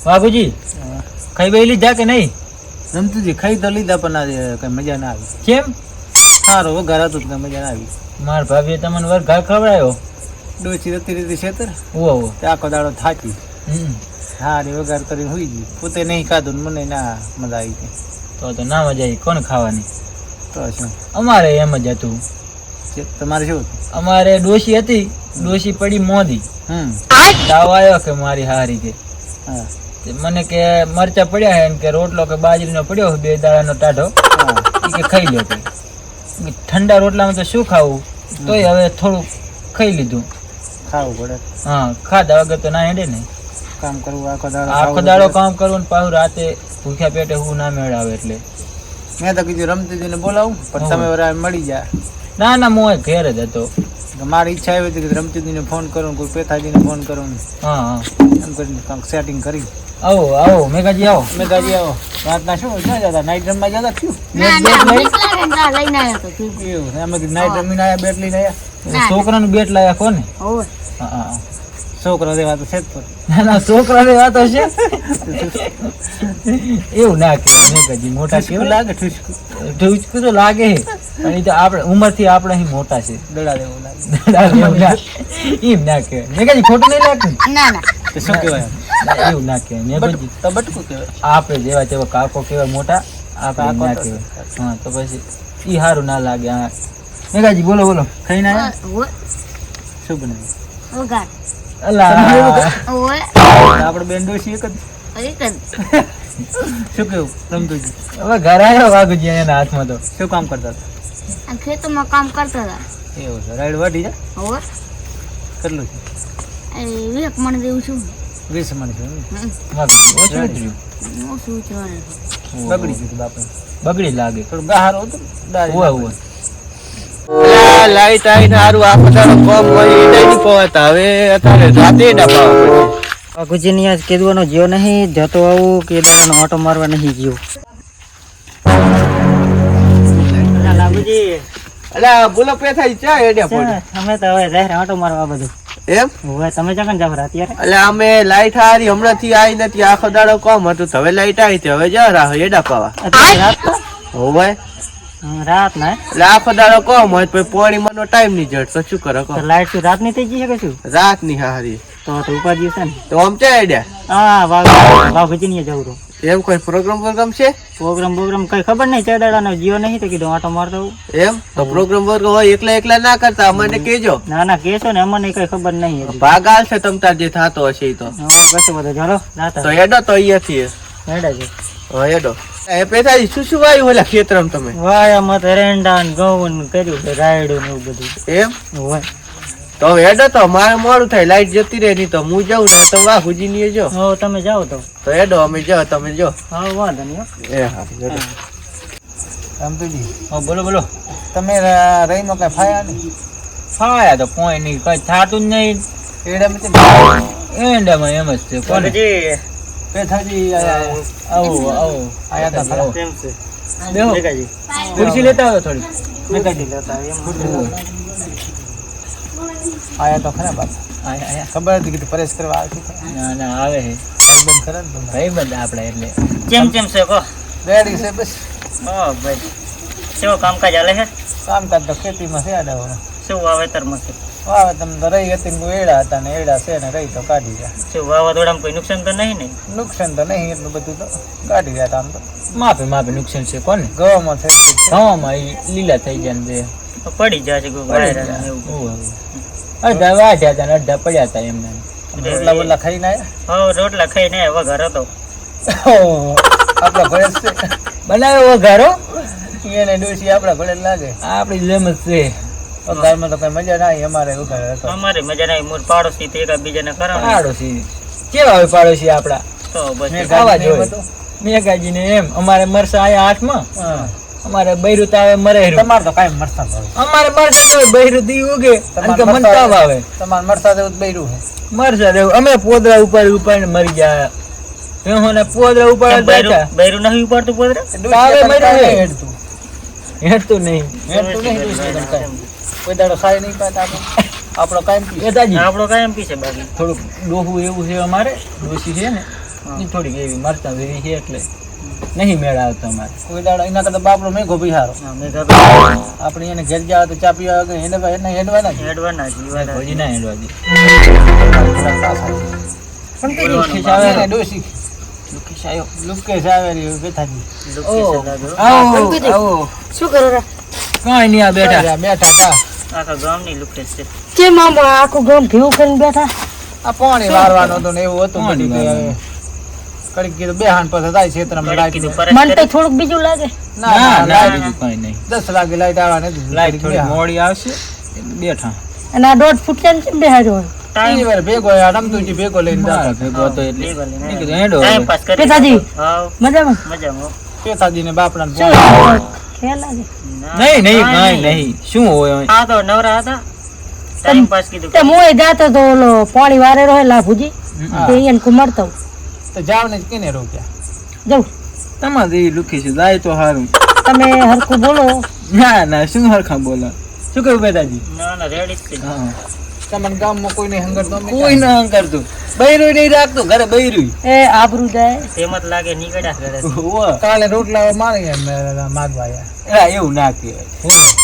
બાબુજી ખાઈ બેલી લીધા કે નહીં? રમતુજી ખાઈ તો લીધા પણ આજે કઈ મજા ના આવી. કેમ? સારો વઘાર હતો કઈ મજા ના આવી. માર ભાભીએ તમને વઘાર ખવડાયો? ડોસી રતી રતી છેતર ઓહો. તે આખો દાડો થાકી. હારી વઘાર કરીને હોઈ ગઈ. પોતે નહીં ખાધું ને મને ના મજા આવી ગઈ. તો ના મજા આવી. કોણ ખાવાની? તો શું અમારે એમ જ હતું. તમારે શું હતું? અમારે ડોશી હતી, ડોશી પડી મોદી. તાવ આવ્યો કે મારી હારી કે હા મને કે મરચા પડ્યા હે કે રોટલો કે બાજરીનો પડ્યો 2 દાડાનો ટાઢો કે ખાઈ લ્યો કે ઠંડા રોટલામાં તો શું ખાવું, તોય હવે થોડું ખાઈ લીધું. ખાવું પડે. હા ખાધા વગર તો ના હેડે ને. કામ કરવું આખો દાડો કામ કરવું ને પાછું રાતે ભૂખ્યા પેટે હું ના મેળાવે એટલે મેં તો કીધું રમતીજીને બોલાવું પણ તમે વરા મળી જાય. ના ના હું ઘેર જ હતો. મારી ઈચ્છા એવી હતી કે રમતીજીને ફોન કરું, કોઈ પેથાજીને ફોન કરું. હા એમ કરીને કંઈક સેટિંગ કરી. આવો આવો મેઘાજી આવો. મેઘાજી આવો. રાતના શું ક્યાં જતા? નાઇટ રમવા જતા શું? એવું અમે નાઇટ રમીને આવ્યા, બેટ લઈને આવ્યા. છોકરાનું બેટ લાયા કોને? હા છોકરા દેવા તો છે જ પણ. ના છોકરા દેવા તો છે. એવું ના કહેવાય મેઘાજી, મોટા કેવું લાગે ઠુસકું. ઠુસકું તો લાગે અને તો આપણે ઉંમરથી આપણે અહીં મોટા છે. દડા દેવું લાગે. એમ ના કહેવાય મેઘાજી, ખોટું નહીં લાગતું? ના ના તો શું કહેવાય? એવું ના કહેવાય મેઘાજી. તો બટકું કહેવાય. આપણે જેવા તેવા કાકો કહેવાય મોટા, આપણે ના કહેવાય. હા તો પછી ઈ સારું ના લાગે. હા મેઘાજી બોલો બોલો. ખાઈને આવ્યા? શું બનાવ્યું? વઘાર. અલા આપણે બેન ડોસી એક જ. શું કેવું રમતુજી? હવે ઘર આવ્યો વાઘુજી એના હાથમાં તો. શું કામ કરતા હતા? ખેતરમાં કામ કરતા હતા. એવું છે. રાઈડ વાઢી જાય હવે કેટલું છે? 1 મણ દેવું છું. 20 મણ છે. વાઘુજી ઓછું થયું. ઓછું છે. બગડી ગયું બાપુ. બગડી લાગે. થોડું બહાર હતું. ઓય ઓય લાઈટ આવીને સારું આખો દાડો કોમ હોય એ નહીં પવાતા. હવે અત્યારે રાતે ડબાવા પડે. વાઘુજીની આજ કેદવાનો જીવો નહીં જતો આવું કેદાનો ઓટો મારવા નહીં ગયો. લાગુજી અલ્યા બોલો પેથાઈ ચા હેડ્યા પડે. અમે તો હવે જાહેર ઓટો મારવા બધું. એમ? હવે તમે ચાકન જાવ અત્યારે? એટલે અમે લાઈટ હારી હમણાંથી આવી નથી, આખો દાડો કોમ હતું તો હવે લાઈટ આવી હતી, હવે જા રાહ હેડા પાવા. અત્યારે રાત તો? હોવે રાત ના એટલે આખો દાડો કોમ હોય પછી પોણી મનો ટાઈમ નહીં જડ તો શું કરો કહો? લાઈટ શું રાત ની થઈ ગઈ છે કે શું? રાત ની હારી તો ઉપાધિ છે ને. તો આમ ચા હેડ્યા? હા વાઘુજી જવું તો. એમ કોઈ પ્રોગ્રામ છે? પ્રોગ્રામ કઈ ખબર નહીં. ચડાડાનો જીવો નહીં તો કીધું ઓટો મારતો. એમ તો પ્રોગ્રામ હોય એકલા ના કરતા અમને કેજો. ના ના કેશો ને અમને કઈ ખબર નહીં. ભાગ આવશે તમ તાર જે થતો હશે એ તો. કશું બધું ચાલો તો હેડો તો અહીંયાથી હેડા છે. હા હેડો. એ પેથાજી શું વાયું ઓલા ખેતરમ તમે? વાયામાં તો રેંડા ને ઘઉં ને કર્યું છે, રાયડું ને એવું બધું. એમ હોય તો હેડો તો મારે મોડું થાય, લાઈટ જતી રહે નહીં તો હું જાઉં ને તો વાઘુજી ની જો. હો તમે જાઓ તો હેડો અમે જાઓ તમે જો. હા વાંધો નહીં. એ હા હેડો. રમતુજી હા બોલો બોલો. તમે રહીમાં કઈ ફાયા નહીં? ફાયા તો કોઈ નહીં, કઈ થતું જ નહીં. એંડામાં એમ જ છે. કોને પેથાજી આયા આવો આવો આયા તા ખરા? કેમ છે? બેહો. ખુરશી લેતા આવો થોડી. મેઘાજી લેતા એમ. આયા તો ખરા બાપ. આયા આયા. ખબર હતી કે પરેશ કરવા આવશે. ના ના આવે છે બંધ કરે ને ભાઈબંધ આપણે એટલે. કેમ છે કહો? રેડી છે બસ. હા ભાઈ કેવો કામકાજ હાલે છે? કામકાજ તો ખેતીમાં છે આડાવવાનું. શું વાવેતરમાં છે? વાવે તમે તો રહી હતી ને એડા હતા ને એડા છે ને રહી તો કાઢી ગયા. શું વાવાઝોડામાં કોઈ નુકસાન તો નહીં ને? નુકસાન તો નહીં એટલું બધું તો કાઢી ગયા આમ તો. માપે નુકસાન છે કોને? ગવામાં થઈ ગયું. હવામાં ઈ લીલા થઈ જાય ને પડી જાય છે અડધા વાઢ્યા હતા ને અડધા પડ્યા હતા એમને. રોટલા બોટલા ખાઈને આવ્યા? હા રોટલા ખાઈને વઘાર હતો. આપડા ભેળ છે બનાવ્યો વઘારો. એને ડોસી આપડા ભેળ લાગે. આપડી જેમ જ છે. વઘારમાં તો કઈ મજા ના આવી. અમારે વઘાર હતો. અમારે મજા નહીં. મૂળ પાડોશી થી એકબીજાને કરાવે. પાડોશી કેવા હોય પાડોશી આપડા? તો બસ આવા જ હોય. મેઘાજી ને એમ અમારે મરસા આયા હાથમાં. અમારે બૈરું તો આવે મરે. તમારે તો કાંઈ મરસા ભાવે. અમારે મરસા તો બૈરું દી ઉગે અને મન તાવ આવે. તમારે મરસા દેવું બૈરું છે. મરસા દેવું અમે પોદરા ઉપાડી મરી ગયા. ને પોદરા ઉપાડ બૈરું નહીં ઉપાડતું પોદરા? હેડતું નહીં. કોઈ દાડો સારી નહીં પાતા આપણો કાયમ પી. નેતાજી આપણો કાયમ પી છે બાકી. થોડુંક ડોહું એવું છે અમારે. ડોસી છે ને ઈ થોડીક એવી મરચાં વેરી છે એટલે નહીં મેળ આવતો અમારે. કોઈ દાડો એના કરતા બાપડો મેઘો બિહારો હા, મેં કીધું આપણે એને ઘેર જાવ તો ચા પીવા વગર એને હેડવાના જ. હેડવાના જ, ઈ વાત સાચી. હજી ના હેડવા દે. થોડાક સાસા. લુકેશ આવે એને ડોશી લુકેશ આવ્યો. લુકેશ આવે રે બેઠાજી. લોકેશન લાગો. આવો આવો. શું કરો રા કાંઈ નહીં, આ બેઠા. બેઠા તા આખા ગામની લુકટેસ છે. કેમ આમ આખું ગામ ભેગું કરીને બેઠા આ પાણી વારવાનું હતું ને એવું હતું પાણી બધું કે વારવાનું. કડીક કીધું બે હાન પછી થાય ક્ષેત્રમાં લાઈટ કીધું ને. પરત મને તો કરી. થોડુંક બીજું લાગે ના ના ના લાઈટ બીજું કાંઈ નહીં. 10 વાગે લાઈટ આવવાની હતી. લાઈટ થોડી બે હાન. મોડી આવશે એટલે બેઠા. અને આ 1.5 ફૂટ કેમ બેહાડ્યો હોય ટાઈમ ઈ વાર ભેગો આ રમતુજી ભેગો લઈને મારા જતો. ભેગો હતો એટલે લેવલ ને. મેં કીધું હેડો ટાઈમ હવે. પાસ કરી પિતાજી. હાવ મજામાં મજામાં. પેથાજી ને બાપડા ને શું પાણી. ખ્યાલ લાગે ના, નહીં નહીં કાંઈ કાંઈ નહીં. શું હોય હવે? આ તો નવરા હતા. ટાઈમ પાસ કીધું. તે મોય જાતો તો ઓલો પાણી વારે રહે લાભુજી હા. તે એને કુમારતો તો જાવ ને કેને રોક્યા. જવું તમારે એ લુખી છે જાય તો સારું. તમે હરખું બોલો ના ના શું હરખા બોલા. શું કહ્યું બેટાજી? ના ના રેડી જ છે. હા. તમને ગામમાં કોઈને હંગર તો કોઈ ના કરતું. બૈરું નહીં રાખતું ઘરે બૈરું. એ આબરૂ જાય તેમ જ લાગે નીકળ્યા ઘરે. ઓવા. કાલે રોટલા મારી એમ માગવા આવ્યા. એલા એવું ના કહેવાય.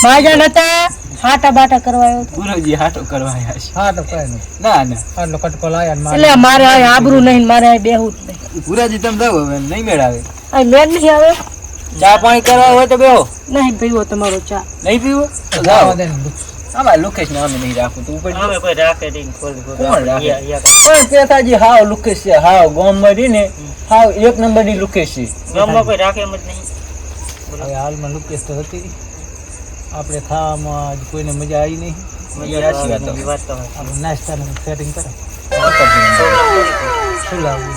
બાજા નતા હાટા બાટા કરવા આવ્યો હતો. ગુરુજી હાટો કરવા આવ્યા છે. હા તો કઈ નહીં ના ના આટલો કટકો લાયા ને એટલે મારે આ આબરૂ નહીં ને મારે આ બેહું જ નહીં ગુરાજી તમે જાઓ હવે નહીં મેળ આવે. આ મેળ નહીં આવે ચા પાણી કરવા હોય તો બેહો. નહીં પીવો તમારો ચા નહીં પીવો તો જાવ જાઓ. દે ને. આમાં લુકેશ નામે નહીં રાખવું તું ઉપર હવે કોઈ રાખે નહીં. કોણ રાખે? યા પણ પેથાજી હાવ લુકેશ છે. હાવ ગામમાં રહી ને હાવ એક નંબરની લુકેશ છે. ગામમાં કોઈ રાખે એમ જ નહીં. હવે હાલમાં લુકેશ તો હતી આપણે ખાવામાં આજ કોઈને મજા આવી નહીં. મજા સાચી વાત આવે એવી વાત તો હોય. આપણે નાસ્તાનું સેટિંગ કરે શું લાવવું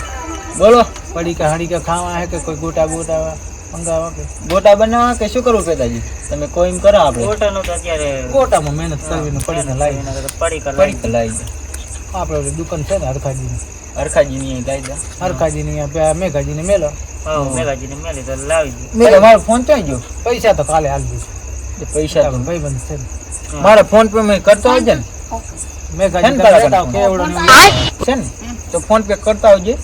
બોલો પડીકા હડીકા ખાવા હે કે કોઈ ગોટા બોટા મંગાવવા કે ગોટા બનાવવા કે શું કરવું પેતાજી? તમે કોઈ એમ કરો આપણે ગોટાનું તો અત્યારે ગોટામાં મહેનત કરવીને પડીને લાવી એના કરતાં પડી કર પડી તો લાવી દે. આપણે ઓલી દુકાન છે ને હરખાજીની હરખાજીની અહીં લાવી દે. હરખાજીની અહીંયા મેઘાજીને મેલો હા મેઘાજીને મેલી તો લાવી દે. મેં મારો ફોન ક્યાં ગયો? પૈસા તો કાલે હાલ દીધું એ પૈસા તો ભાઈબંધ છે ને મારા ફોન પે મેં કરતો હોય છે ને મેઘાજી છે ને તમે કાકા? લેતા આવો, કેવડો ને છે ને તો ફોન પે કરતા આવજે.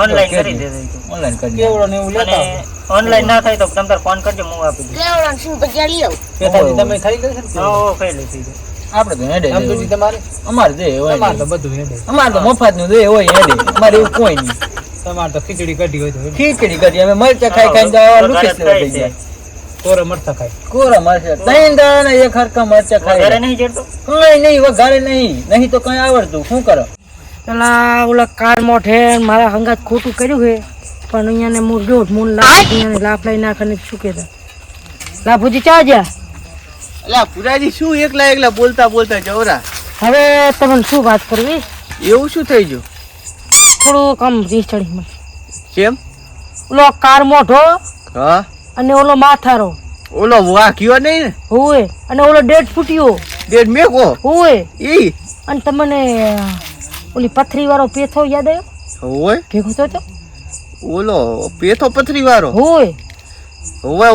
ઓનલાઈન કરી દેજો ઈ તો. ઓનલાઈન કરી દે. કેવડો ને એવું લેતા આવો. અને ઓનલાઈન ના થાય તો તમે તાર ફોન કરજો હું આપી દઈશ. કેવડા શું ભજીયા લઈ આવ પેથાજી તમે ખાઈ લેશો ને હા ખાઈ લઈશું ઈ તો. આપણે તો હેડે સમજુજી તમારે અમારે દે હોય તમારે તો નહીં. બધું હેડે અમારે તો મફત નું દે હોય હેડે. અમારે એવું કોઈ નહીં. તમારે તો ખીચડી કઢી હોય તો હેડે. ખીચડી કરી અમે મરચા ખાઈ ખાઈને તો આવા લુકેશ ઘરે જ થઈ જાય. તોરે મરતા ખાય કોરા મરચા ત્રણ દાણા એક હરખા મરચા ઘરે ખાઈ નહીં જડતો. કઈ નહીં વઘારે નહીં તો કઈ આવડતું શું કરો? પેલા ઓલા કાર મોઠે મારા હંગાત ખોટું કર્યું છે પણ અહીંયા ને મૂળ દોઢ મૂળ લાખ અહીંયા લાખ લઈ નાખને શું કહેતા લાભુજી ચા જ્યા અલા પુરાજી શું એકલા બોલતા બોલતા જવરા હવે તમને શું વાત કરવી એવું શું થઈ ગયું? થોડું કામ રીસ ચડી મને કેમ? ઓલો કાર મોઢો હા અને ઓલો માથારો ઓલો વાઘ્યો નહીં ને હોય અને ઓલો ડેડ ફૂટ્યો ડેડ મેકો હોય ઈ અને તમને ઓલી પથરી વાળો પેથો યાદ આવ્યો હોય ભેગો થયો તો ઓલો પેથો પથરી વાળો હોય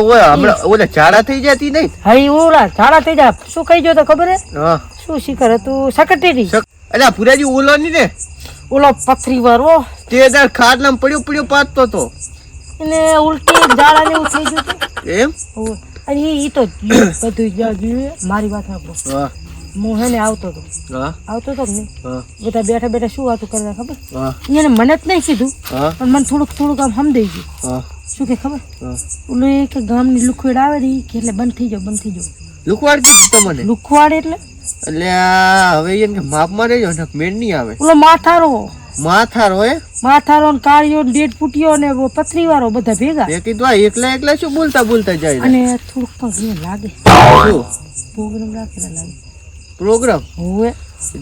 હોય હમણાં ઓલે ઝાડા થઈ જતી નહીં? હઈ ઓલા ઝાડા થઈ જા શું કહી ગયો તો ખબર હે હા શું શીખર હતું સેક્રેટરી અલા પુરાજી ઓલો ની ને ઓલો પથરી વાળો તે દર ખાટલામાં પડ્યો પાતતો તો એને ઉલટી ઝાડા ને એવું થઈ ગયું હતું એમ? હોય. અને ઈ તો બધું જોઈએ મારી વાત સાંભળો હા હું હે ને આવતો હતો હા કે નહીં હા બધા બેઠા બેઠા શું વાતું કરતા ખબર હા એને મને જ નહીં કીધું હા પણ મને થોડુંક આમ સમજાઈ ગયું હા શું કે ખબર હા ઓલું એ કે ગામની લુખવેડ આવે ને ઈ કે એટલે બંધ થઈ જાવ લુકવાડ કીધું તમને? લુખવાડ એટલે એટલે આ હવે એને કે માપમાં રહેજો ને મેળ નહીં આવે. ઓલો માથારો માથારો હે માથારો ને કાળિયો ને ડેડ ફૂટ્યો ને પથરી વાળો બધા ભેગા મેં કીધું આ એકલા શું બોલતા જાય અને થોડુંક પણ એને લાગે શું પ્રોગ્રામ રાખેલા લાગે પ્રોગ્રામ? હોવે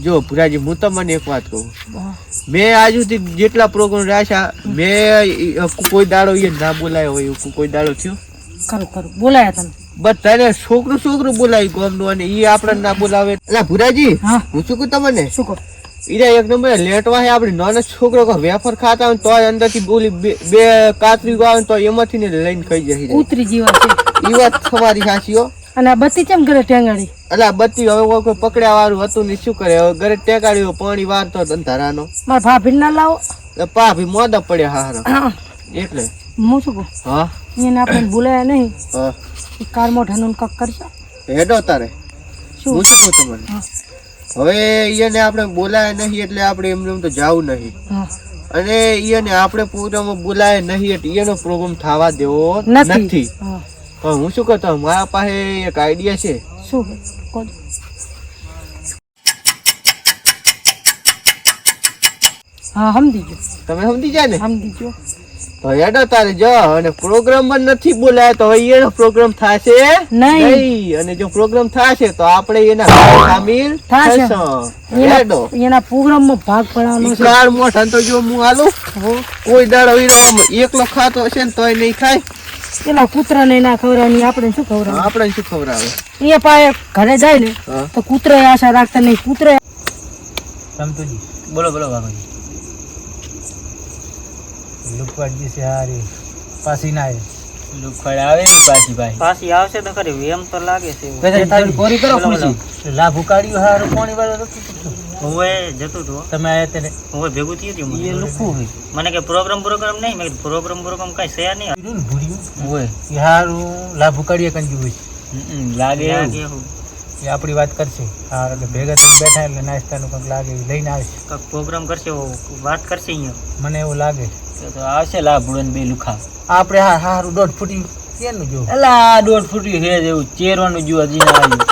જો પુરાજી હું તમને એક વાત કહું, હા. મેં આજ સુધી જેટલા પ્રોગ્રામ રાખ્યા મેં કોઈ દાડો એ ના બોલાયો હોય એવું કોઈ દાડો થયો? ખરું બોલાયા તમે બધાને છોકરું બોલાવી ગોમનું અને ઈ આપણે ના બોલાવે. એટલે ભુરાજી હા. હું શું કહું તમને, શું કહો ઈરા એક નંબર લેટવા હે. આપણે નાનો છોકરો કોઈ વેફર ખાતા હોય તો અંદર થી બોલી બે કાતરી આવે તો એમાંથી ને લઈને ખાઈ જાય. ઉતરી જીવા છે ઈ વાત તમારી સાચી હો. અને આ બત્તી કેમ ઘરે ટેંગાડી એટલે આ બત્તી હવે કોઈ પકડ્યા વાળું હતું ને શું કરે, હવે ઘરે ટેકાડ્યું પાણી વારતો અંધારાનો. મારા ભાભી ના લાવો એટલે ભાભી મોદા પડ્યા હારા એટલે હું શું કહું હા એને આપણે બોલાયા નહીં હા એ કાર મોઢાનું કક કરશે હેડો તારે શું હું શું કહું તમને હવે એને આપણે બોલાય નહીં એટલે આપણે એમને એમ તો જાવું નહીં હા અને એને આપણે પ્રોગ્રામમાં બોલાય નહીં એટલે એનો પ્રોગ્રામ થવા દેવો નથી હા પણ હું શું કરતો મારા પાસે એક આઈડિયા છે શું કહો હા સમજી ગયો તમે સમજી જાય ને સમજી ગયો તો હેડો તારે જો અને પ્રોગ્રામમાં નથી બોલાય તો હવે એનો પ્રોગ્રામ થશે નહીં અને જો પ્રોગ્રામ થશે તો આપણે એના સામેલ થશે. થશું હેડો એના પ્રોગ્રામમાં ભાગ પડવાનો છે કાર મોઢા તો જો હું આલું કોઈ દાડો વીરો આમ એકલો ખાતો હશે ને તોય નહીં ખાય પેલા કૂતરાને ના ખવડાવવાની આપણે શું ખવડાવે આપણે શું ખવડાવે એ પાસે ઘરે જાય ને હા. તો કૂતરા આશા રાખતા નહીં કૂતરા સમતુજી બોલો બોલો બાબાજી. લુકવાડજી છે હારી પાછી ના આવે લુખવાડ આવે ને પાછી ભાઈ. પાછી આવશે તો ખરી એમ તો લાગે છે એવું. પેલા થોડી કોરી કરો ખુરશી. લાભ ઉકાળ્યું હારું પાણી વાળો હોવે જતું હતું તમે આયા ત્યારે હોવે ભેગું થયું હતું એ મને. લુકવું હોય મને કે પ્રોગ્રામ નહીં મેં કીધું પ્રોગ્રામ કઈ છે નહીં ભૂર્યું ને ભૂર્યું ઓય. એ હારું લાભ ઉકાળીએ કંજુ હોય લાગે લાગે એવું. એવું. એ આપણી વાત કરશે હા એટલે ભેગા થઈને બેઠા એટલે નાસ્તાનું કંઈક લાગે એ લઈને આવશે કાંઈક પ્રોગ્રામ કરશે વાત કરશે અહીંયા મને એવું લાગે તો આવશે લાભડો ને બે લુખા. આપણે હા હારું દોઢ ફૂટી કેનું જો એલા આ 1.5 ફૂટ્યું હે જ એવું ચેરવાનું જો હજી ના આવ્યું.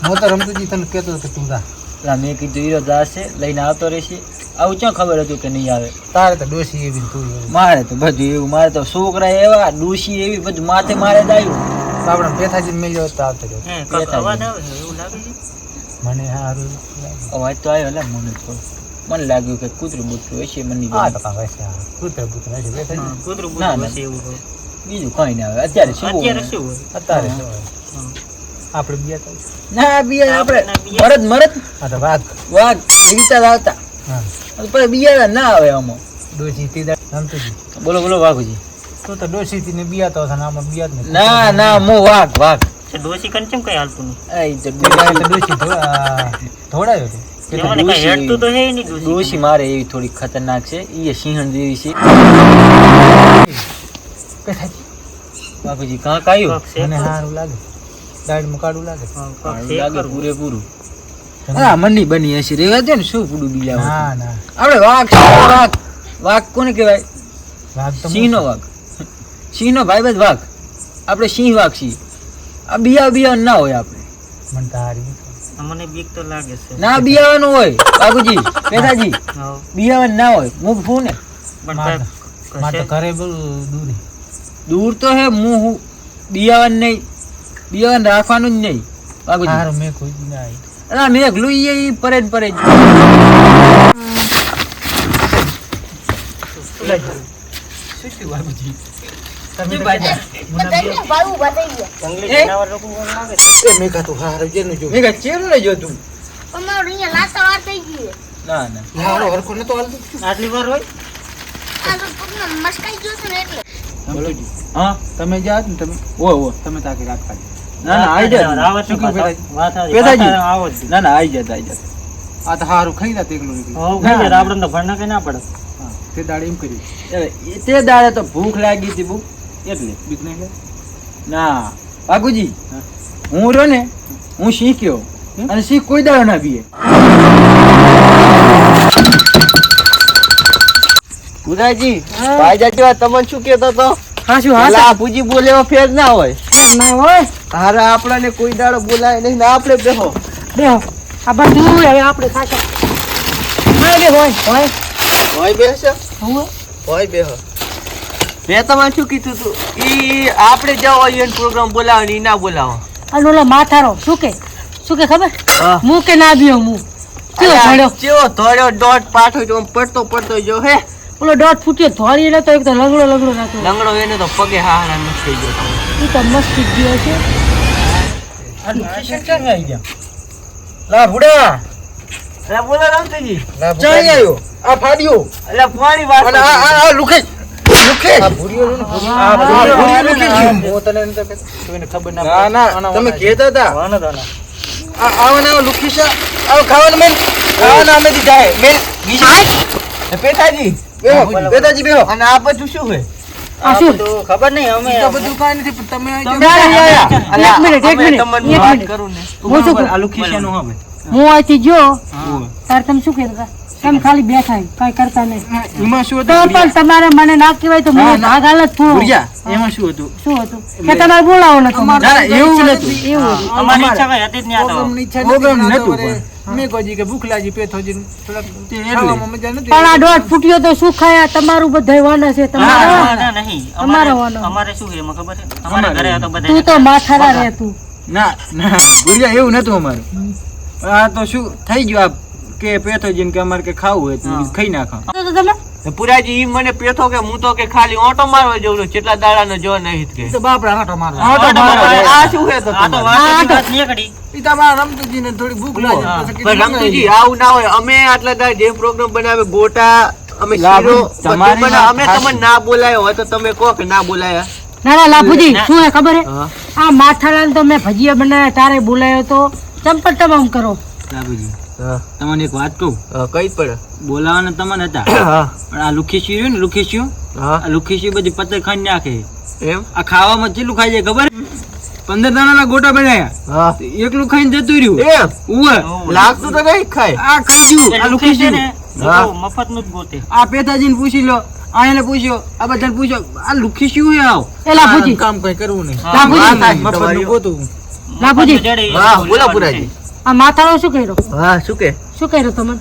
હું તો રમતુજી તને કહેતો હતો તું જા એલા મેં કીધું હીરો જાશે લઈને આવતો રહેશે. આવું ક્યાં ખબર હતું કે નહીં આવે. તારે તો ડોસી એવી ને તું એવી મારે તો બધું એવું. મારે તો છોકરા એવા ડૂસી એવી બધું માથે મારે જ આવ્યું. તો આપણે પેથાજી મળ્યો તો આવતો રહ્યો હે કાંઈક અવાજ આવે છે એવું લાગે છે મને હારું લાગે. અવાજ તો આવ્યો એટલે મને લાગ્યું કે કૂતરું બૂતરું હશે. મને નહીં હા ગમ્યું. તો કાંઈ હશે હા કૂતરા બૂતરા હશે પેથાજી હા, કૂતરું ના, બૂતરું ના. હશે એવું હોય. બીજું કઈ ના આવે અત્યારે શું અત્યારે હોય? શું હોય અત્યારે હા. શું હોય? હા. આપણે બીયા તો ના બિયાર આપણે ના, બિયાર. મરદ મરદ આ તો વાઘ વાઘ વિચાર આવતા હા પછી બિયાર ના આવે આમાં. ડોસી તીધા રમતુજી બોલો બોલો વાઘુજી. તું તો ડોસી થી ને બિયા તો હશે ને આમાં બિયા જ ને ના ના મો વાઘ વાઘ. તો ડોસી કન કેમ કઈ હાલતું નહીં આ ઈ તો પેલા તો ડોસી ધોડાયો હતો એમાં કઈ હેડતું તો હે નહીં ડોસી ડોશી મારે એવી થોડી ખતરનાક છે. એ સિંહણ જેવી છે. પેથાજી બાપુજી કાં કાયું કાંઈક છે મને ખરું. સારું લાગે દાઢ મુકાડું લાગે હા, કાંઈક સારું છે લાગે ખરું. પૂરેપૂરું. હા મની બની હશે રેવા દે ને શું પૂડું બીજા ના ના આપણે વાઘ છે, વાઘ વાઘ કોને કહેવાય? વાઘ તો સિંહનો વાઘ. સિંહનો ભાઈ બધ વાઘ. આપણે સિંહ વાઘ છીએ. આ બિયા ના હોય આપણે. મને તો હારી મને બીક તો લાગે છે ના બિયાવાનું હોય બાબુજી પેદાજી. હા. બિયાવાનું ના હોય. મુખ ફૂ ને પણ માર કાંઈક તો હશે. ઘરે બહુ દૂરી દૂર તો હે હું બિયાવાનું નહીં. બિયાવાનું રાખવાનું જ નહીં બાબુજી. હારું મેં કોઈ દી ના આવી અલા મેં એકલું ઈ પરેજ પરેજ. શું થયું બાબુજી? તમે શું બાજા? જંગલી એ? જનાવર લોકો કોણ લાગે છે? એ મેઘા તું હારું જેનું જો મેં કહ્યું ચેરું લઈ જો તું. ના ના હારો હરખો નતો હાલતો આટલી વાર હોય રમતુજી હા તમે જાત ને તમે ઓ તમે તાકી રાત કાઢી ના ના આઈ જા. રાવત શું ની કીધું વાત આવી. પેદાજી. વાત આવો જ. ના ના આઈ જા આઈ જા. આ તો હારું ખાઈ રાત એકલું નીકળી હોવ ખાઈ જાય, આપણે તો ભણના કઈ ના પડે હા તે દાડે એમ કર્યું એ તે દાડે તો ભૂખ લાગી હતી બહુ એટલે. બીક નહીં લાગે? ના બાગુજી હા. હું રહ્યો ને હું શીખ્યો અને શીખ કોઈ દાડો ના બીએ. ઉદયજી હા. ભાઈ જાજો તમને શું કહેતો તો હા શું હા પેલા ભુજી બોલે એવો ફેર ના હોય સર ના હોય હારા આપણને કોઈ દાડો બોલાય નહીં ને આપણે બેહો બેહો આ બધું હવે આપણે થાશે હા બે હોય હોય બેસો હોય હોય બેહો મેં તમારે શું કીધું તું ઈ આપણે જાવ હોય પ્રોગ્રામ બોલાવો ને ઈ ના બોલાવો અને ઓલો માથારો શું કે ખબર હા. હું કે ના બીયો હું કેવો ધડ્યો ચેવો ધોળ્યો દોઢ પાઠો તો આમ પડતો જો હે ઓલો દોઢ ફૂટ્યો ધોળી એટલે તો એક તો લગડો નાખ્યો લંગડો એને તો પગે હારા ન થઈ ગયો એ તો મસ્તી ગયો છે આ લોકેશન ક્યાં આવી ગયા? લા ભુડા અરે બોલો રામજીજી ક્યાં આવ્યો? આ ફાડ્યો અરે પાણી વાત અને આ લુખે આ ભૂરીઓ નું ને આ ભૂરીઓ લુખી ગયું. હું તને એમ તો કહેતો, તું એને ખબર ના ના ના આના તમે વાળા કહેતા હતા વાના દાના. આવા લુખી છે. આવો ખાવાનું મેન ખાવાના અમે જાય મેન બીજી પેટાજી બેહો બેદાજી બેહો. અને આ બધું શું છે? આ શું તો ખબર નહીં અમે એક મિનિટ એક મિનિટ તમને એક વાત મિનિટ કરું ને. હું શું કહું? આલુ ખીચાનું હવે હું અહીંથી જો તાર તમે શું કહેતા હતા? તમે ખાલી બેઠા કઈ કરતા નહીં એમાં શું તો પણ તમારે મને ના કહેવાય તો મને ભાગ હાલ જ થોડો ભુરિયા એમાં શું હતું શું હતું કે તમારે બોલાવો નતો મને. ના, ના, એવું નતું એવું હતું. અમારી ઈચ્છા કઈ હતી જ નહીં આ તો. પ્રોગ્રામ નતું પણ. મેં કહી કે ભૂખ લાગી પેથોજી ખાવામાં મજા નથી. પણ આ દોઢ ફૂટ્યો તો શું ખાયા તમારું બધા વાના છે તમારા ના, નહીં તમારો વાનો. અમારે શું છે એમાં ખબર છે અમારે ઘરે હતો બધા તું તો માથારા રે તું ના ના ભુરિયા એવું નતું અમારું. આ તો શું થઈ ગયું આ કે પેથોજન કે અમારે કે ખાવું હોય તો ખાઈ નાખો. તો તમે પુરાજી ઈ મને પેથો કે હું તો કે ખાલી ઓટો મારવા જઉં છું. કેટલા દાડાનો જો નહીં કે તો બાપરા આંટો મારવા. આ શું છે તો આ તો તમારે? વાતની વાત નીકળી. ઈ તમારા રમતુજીને થોડી ભૂખ લાગી પછી કીધું પણ રમતુજી આવું ના હોય. અમે આટલા દાડા જે પ્રોગ્રામ બનાવે ગોટા અમે શીરો બધું તમારી બનાવે. અમે વાત તમને ના બોલાયો હોય તો તમે કહો કે ના બોલાયા. ના ના લાભુજી શું હે ખબર હે હા. આ માથારાને તો મેં ભજીયા બનાવ્યા તારે બોલાયો તો ચંપલ તમામ કરો. બાબુજી હા. તમને એક વાત કહું, કઈ જ પડે. બોલાવાના તમને હતા હા. પણ આ લુખીસી રહ્યું ને લુખીસી, હા. આ લુખીસી બધી પત્તે ખાઈ નાખે. એમ? આ ખાવામાં કેટલું ખાઈ જાય ખબર? 15 દાણાના ગોટા બનાવ્યા, હા. એકલું ખાઈને જતું રહ્યું. એમ? ઉવે લાગતું તો નહીં ખાય. આ ખાઈ ગયું આ લુખીસી. ને હા. લોકો મફતનું જ ગોતે. આ પેથાજીને પૂછી લો, આ એને પૂછ્યો, આ બધાને પૂછ્યો, આ લુખીસી હું આવ એ લાભુજી કામ કઈ કરવું નહીં. લાભુજી મફતનું ગોતું. લાભુજી જડે એ હા, લોકો બોલો લેવાનું પુરાજી. આ માથારો શું કર્યો હા, શું કે? શું કર્યો તમને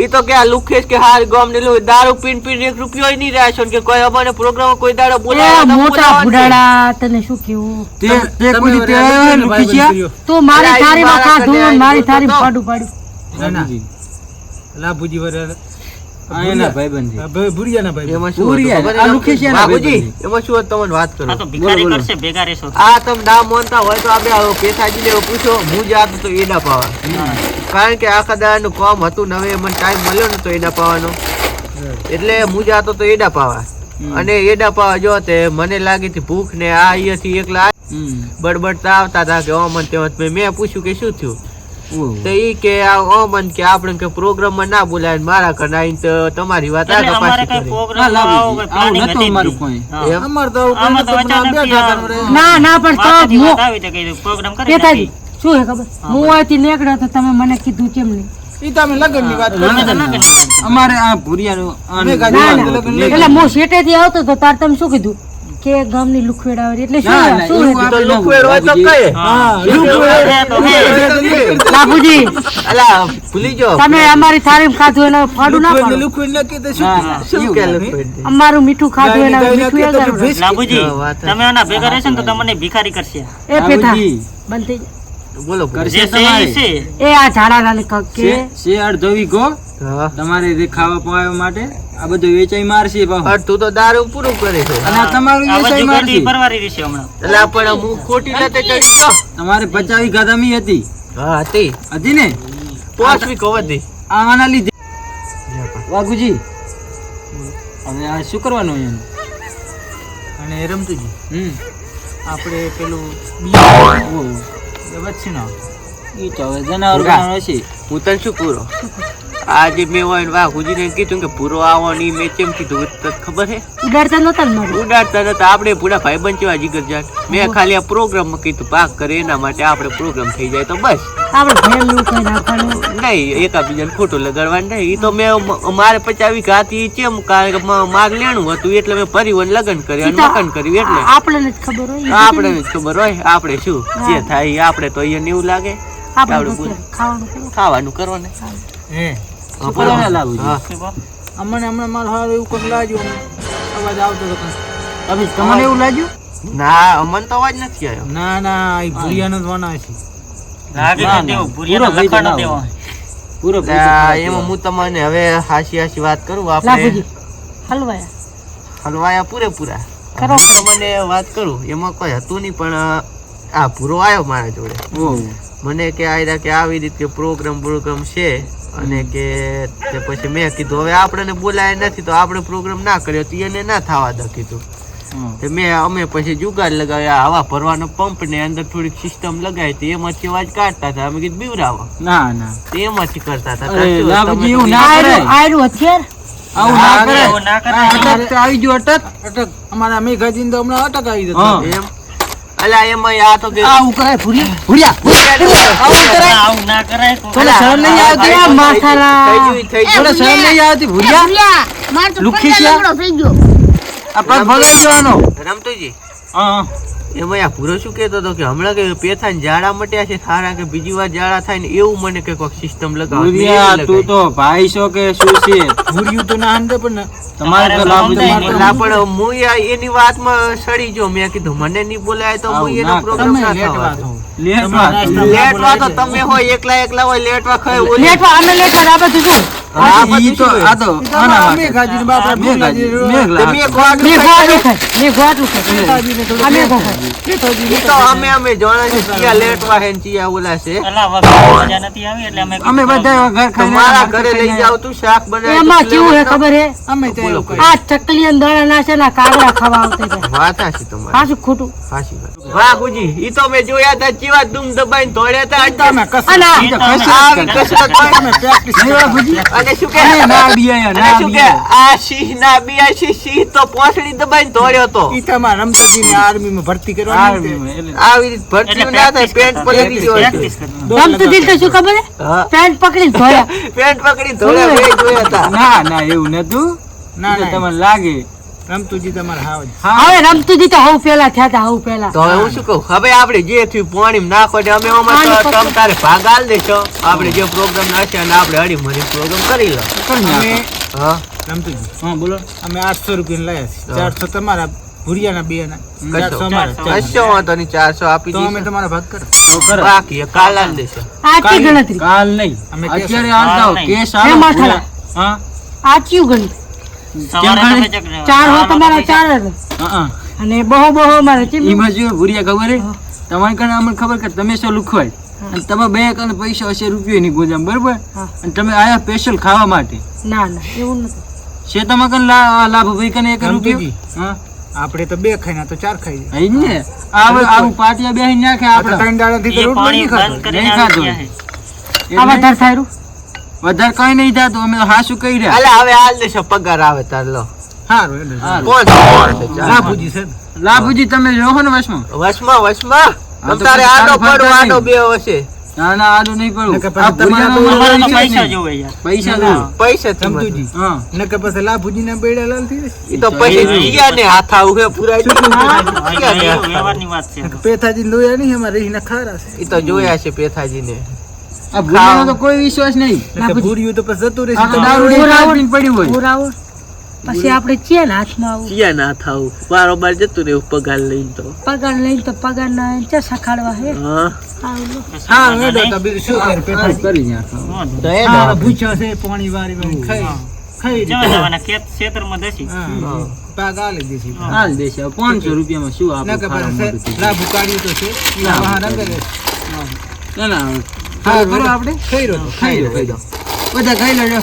ઈ તો કે આ લુખેશ કે હાર ગામ ને લો દારૂ પીન પીન 1 રૂપિયો ય નહીં રહ્યા છો કે કોઈ અમારે પ્રોગ્રામ કોઈ દાડો એ બોલાવે તો મોટા બોલાવવાનું છે. ભુડાડા તને શું કેવું તે કોઈ રીતે આવ્યો લુખીસી? તું મારી અરે, થાળીમાં મારા ખાધું કને ને મારી આવી થાળીમાં તો. પાડું પાડ્યું બાબુજી, લાભુજી વરે આ એના ભાઈબંધ છે. ભુરિયાના ભાઈ. એમાં શું પૂરી હતું આ ખબર? લુખેશી એના બાબુજી, ભાઈબંધ એમાં શું હતું તમને વાત આ કરું. તો ભિખારી બોલો. કરશે ભેગા રહેશો. આ તમે ના માનતા હોય તો આપણે પેથાજીને એવું પૂછો. હું જાતો તો એડા પાવા, કારણ કે આખા દાડાનું કામ હતું ને હવે મને ટાઈમ મળ્યો ને તો એડા પાવાનો, એટલે હું જાતો તો એડા પાવા. અને એડા પાવા જો તે મને લાગી હતી ભૂખ ને આ અહીંયાથી એકલા બડબડતા આવતા હતા કે ઓમન તેમ મેં પૂછ્યું કે શું થયું તો ઈ કે આ ઓમન કે આપણે કે પ્રોગ્રામમાં ના બોલાય ને મારા કને આઈને તો તમારી વાત એટલે આગળ અમારે પાછી કઈ કરી. પ્રોગ્રામ આવો કઈ પ્લાનિંગ હતી જ નહીં. હા. એમ? અમાર તો આમાં તો અચાનક બેઠા હતા ને રે. ના ના પણ વાતની તો વાત આવી તો કીધું પ્રોગ્રામ કરી પેતાજી નાખી. શું હે ખબર હું અહીંથી નીકળ્યો તો તમે મને કીધું કેમ નહીં ઈ તમે લગનની વાત કરો. અમે તો ના કરી નાખી. અમારે આ ભુરિયાનું મેં ના કાઢી ના લગન એટલે હું શેટેથી આવતો તો તાર તમે શું કીધું કે ગામની લુખવેડ આવે એટલે શું ના, ના, શું એવું હતું? તો લુખવેડ હોય તો કહીએ. બાપુજી અલા ભૂલી જાઓ. તમે અમારી થાળીમાં ખાધું એને ફાડું ના પાડો લુખવેડ ન કીધે શું ના, કીધું? ના, શું એવું કે ના. લુખવેડ? અમારું મીઠું ખાધું એને ગાયને મીઠું ગાયને એગાડો. ભેંસ લાભુજી, હા, વાત છે. તમે આના ભેગા રહેશો ને તો તમને ભિખારી કરશે. એ પેથા બાબુજી, બંધ થઈ જા. બોલો કરશે જે છે એ તમારે. છે. એ આ ઝાડાના ને કહે કે છે અડધો વીઘો હા. તમારે જે ખાવા પવાવા માટે આ બધું વેચાઈ મારશે પાછું. અરે તું તો દારૂ પૂરું કરે છે. અને આ તમારું આ વેચાઈ બધી મારશે. ગોટી પરવારી રહેશે હમણાં. અલા પણ હું ખોટી લતે ચડી ગયો. તમારે 50 વીઘા જમી હતી હા હતી. હતી ને? 5 વીઘો વધી. આના લીધે વાઘુજી હવે આ શું કરવાનું એમ? અને રમતુજી આપણે પેલું ઓહો, વચ્ચેનો ઈ તો હવે જનાવર બનાવવાનો હશે. હું તને શું પૂરો આજે મેં હોય વાઘુજીને કીધું કે પૂરો આવો ની મેં કેમ કીધું તને ખબર હે? ઉડાડતા નતા ને મારું ઉડાડતા નતા આપણે પૂરા ભાઈબંધ જેવા જીગરજાટ. મેં ખાલી આ પ્રોગ્રામમાં કીધું પાક કરે એના માટે આપણે પ્રોગ્રામ થઈ જાય તો બસ. આપણે ભેમ એવું કઈ નાખવાનું નહીં એકાબીજાને ખોટું લગાડવાનું નહીં. ઈ તો મેં મારે 50 વીઘા હતી ચેમ કારણ કે માર લેણું હતું એટલે મેં પરિવહન લગ્ન કર્યું અને મકાન કર્યું એટલે આપણને જ ખબર હોય આપણે જ ખબર હોય આપણે શું જે થાય ઈ આપણે તો અહીંયા એવું લાગે આપણે આવડું તો ખાવાનું કરો. ખાવાનું કરવાનું. હે શું કરવાના લાગુજી? હા. અમને હમણાં માલ હારું એવું કંઈક લાગ્યું અવાજ આવતો હતો કંઈક. તમે તમને એવું લાગ્યું? ના અમન તો અવાજ નથી આવ્યો. ના ના એ ભુરિયાનો જ વાના છે. લાગે ના, તો દેવો, ના. ભુરિયાનો પૂરો લખાણો ભેગો દેવો. પૂરો આ એમાં હું તમને હવે હાસી હાસી વાત કરું. આપણે લાભુજી હલવાયા હલવાયા પૂરેપૂરા. કરો. હું તમને વાત કરું એમાં કોઈ હતું નહીં પણ આ પૂરો આવ્યો મારા જોડે. ઓહો. મને કે આયરા કે આવી રીતે પ્રોગ્રામ છે અને કે તે પછી મેં કીધું હવે આપણને બોલાય નથી તો આપણે પ્રોગ્રામ ના કર્યો તો એને ના થવા દો કીધું. તે અમે પછી જુગાડ લગાવ્યા હવા ભરવાનો પંપ ને અંદર થોડીક સિસ્ટમ લગાવી હતી એમાંથી અવાજ કાઢતા હતા. અમે કીધું બીવરાવો ના ના તો એમાંથી કરતા હતા. અરે, શું લાભજી તમે એવું તો ના આયરું હથિયાર આવું ના કરે. આવું ના કરે. અટક તો આવી ગયો અટક. અટક અમારા મેઘાજી તો હમણાં અટક આવી જતો હા. એમ અલા એમાં આ તો કે આવું કરાય ભૂરિયા. આવું કરાય. આવું ના કરાય તો. તને શરમ નહીં આવતી આ માથાના? થઈ ગયું તને શરમ નહીં આવતી ભૂરિયા? લુખી છે આ પગ ભગાઈ જવાનો. રમતુજી હા એમાં આ પૂરો શું કહેતો હતો કે હમણાં કે પેથાને જાડા મટ્યા છે સારા કે બીજી વાર જાડા થાય ને એવું મને કે કોઈક સિસ્ટમ લગાવો ભૂરિયા તું તો ભાઈ છો કે શું છે? ભૂર્યું તો ના હંડે પણ તમારે તો લાભ સમજાય તમારે ના પણ હું એની વાતમાં સડી જો મેં કીધું મને નહીં બોલાય તો હું એનો ના, પ્રોગ્રામ ના લેટવા થવા થો. લેટવા. લેટવા તો તમે હોય એકલા હોય લેટવા ખાય ઓલી લેટવા અમે લેટવા આ બધું શું આ ઈ તો આ તો આના માટે. મેઘાજી ને બાપા મેઘાજી, ભૂલાજી મેઘલા. તમે ગોળ મેં ગોઠું ખાય મેં ગોઠું ખાય મેઘાજીને થોડું અમે લેટ ખાય. મેઘાજી ઈ તો અમે જોણા છે ચિયા લેટવા હે ને ચિયા ઓલા છે અલા વગર મજા નથી આવી એટલે અમે અમે બધા ઘર તો ખાઈને મારા ઘરે લઈ જાવ તું શાક બનાવી એમાં કેવું હે ખબર હે અમે તો એવું કરીએ. આ ચકલી અને દાણા નાશે ને કાગડા ખાવા આવતા હતા વાત હાચી તમારી પાછું ખોટું હાચી વાત વાહ ગુજી ઈ તો મેં જોયા તા ચીવા દુમ દબાઈને દોડ્યા તા તમે કસ અને ઈ તો તમે કશું આવી જ કસરત હોય. તમે પ્રેક્ટિસ નહીં હોય ભૂજી? અને શું કે અને ના બિયાય, અને ના શું કે બિયાય. આ સિંહ ના બિયા સિંહ તો પોસડી દબાઈને દોડ્યો તો ઈ તમારા રમતુજીને આર્મીમાં ભરતી કરવાની છે. આર્મીમાં એટલે આવી રીતે ભરતી ના થાય પેન્ટ પલળી ગયો છે પ્રેક્ટિસ કરવાની. રમતું દિલ તો શું ખબર હે હા પેન્ટ પકડીને ધોયા પેન્ટ પકડી ધોળા બે જોયા તા ના ના એવું નતું. ના, ઈ તો ના. તમને લાગે. રમતુજી તમારે હાવ જ. હા હવે રમતું દી તો હવ પેલા થયા તા હવ પેલા તો હવે હું શું કહું હવે આપણે જે થયું પાણી નાખો એટલે અમે આમાં તો તમ તારે ભાગ આલ દેશો આપણે જે પ્રોગ્રામ નાખ્યા અને આપણે હળી મળી પ્રોગ્રામ કરી લો કરી નાખો. અમે હા રમતુજી હા બોલો. અમે 800 રૂપિયા લાયા છે. 400 તમારા ભૂરિયાના બેના. 400 અમારા. 400. કશો વાંધો નહીં 400 આપી તો અમે દઈશું તમારા ભાગ કરો. હવે કરો. બાકી એ કાલ આલ દેશો આચી ગણતરી કાલ નહીં. અમે કેસ અત્યારે હાલતા હો. નહીં. કેસ હે આલો માથાલા. પૂરા. હા આચી ગણતરી સવારે કેમ તમે ખાલી? ચક- ચાર હો તમારા પૈસા- ચાર જ. હા અને બહુ બહુ મારે ચીમ એમાં જો ભૂરિયા ખબર હે હા. તમારે કને અમને ખબર કે તમે શું લુખવાય અને તમે બે કને પૈસા હશે રૂપિયો ની ગોજામ બરોબર હા. અને તમે આયા સ્પેશિયલ ખાવા માટે ના ના એવું નથી છે તમારે કને લાભ ભાઈ કને એક રૂપિયો રમતુજી. હા આપણે તો 2 ખાઈને આ તો 4 ખાઈ જાય. હઈ જ ને આવું પાટિયા બેહી નાખે આ તો આપણે 3 દાડાથી તો એ રોટલો પાણી નહીં ખાતો. બંધ કરીને નહીં ખાધું. આવી ગયા છે. આ વધારે થાયરું વધારે કઈ નહીં થતું અમે તો હાસું કહી રહ્યા અલે હવે હાલ દેશો પગાર આવે તાર લો હારું એટલે. હારું. કોણ લાભુજી છે. લાભુજી તમે રહો ને વશમાં વસમાં હા, તો તારે પછી આડો તારું પડો ફરતા આડો નહીં. બે હશે ના ના આદુ નહીં પડવું નકર આ પછી તમારા ભૂરિયાનો તો મારો વિષય જ પૈસા નહીં. જોવે યાર. પૈસા દો પૈસા રમતુજી. હા નકર પછી લાભુજીના બેડા લાલ થઈ જશે. ઈ તો પછી જીયા ને હાથ આવું હે પુરાઈ હા, જીયા ને એ હાથ આવું. વ્યવહારની વાત છે નકર પેથાજી લોયા નહીં અમારે રહીને ખારા છે. ઈ તો જોયા છે પેથાજીને આ ભૂરિયાનો તો કોઈ વિશ્વાસ નહીં નકર ભૂર્યું તો પછી જતું રહેશે. આ તો દારૂ બોરાવળ. પડ્યું હોય પુરાવો પછી આપણે છીએ ને હાથમાં આવું જીયા ને હાથ આવું બારોબાર જતું રહેવું પગાર લઈને તો પગાર લઈને તો પગાર ના ચા સખાડવા હે હા આવું લો. હા હેડો તો બીજું શું કરે પેથાજી. કરી નાખો વાંધો તો નહીં. એ હા, ભૂખ્યો છે પાણી વારી વારી ખાઈ ખાઈ જવા દેવાના ખેતરમાં દેશી હા પાક આલી દેશે. હાલ દેશે 500 રૂપિયામાં શું આપણે નકર ખાવા પછી મળતું? લાભુ કાઢ્યું તો છે. ના. વાહ રંગે ના ના હા કરો આપણે ખાઈ રહ્યો તો, ખાઈ રહ્યો. બધા ખાઈ લેજો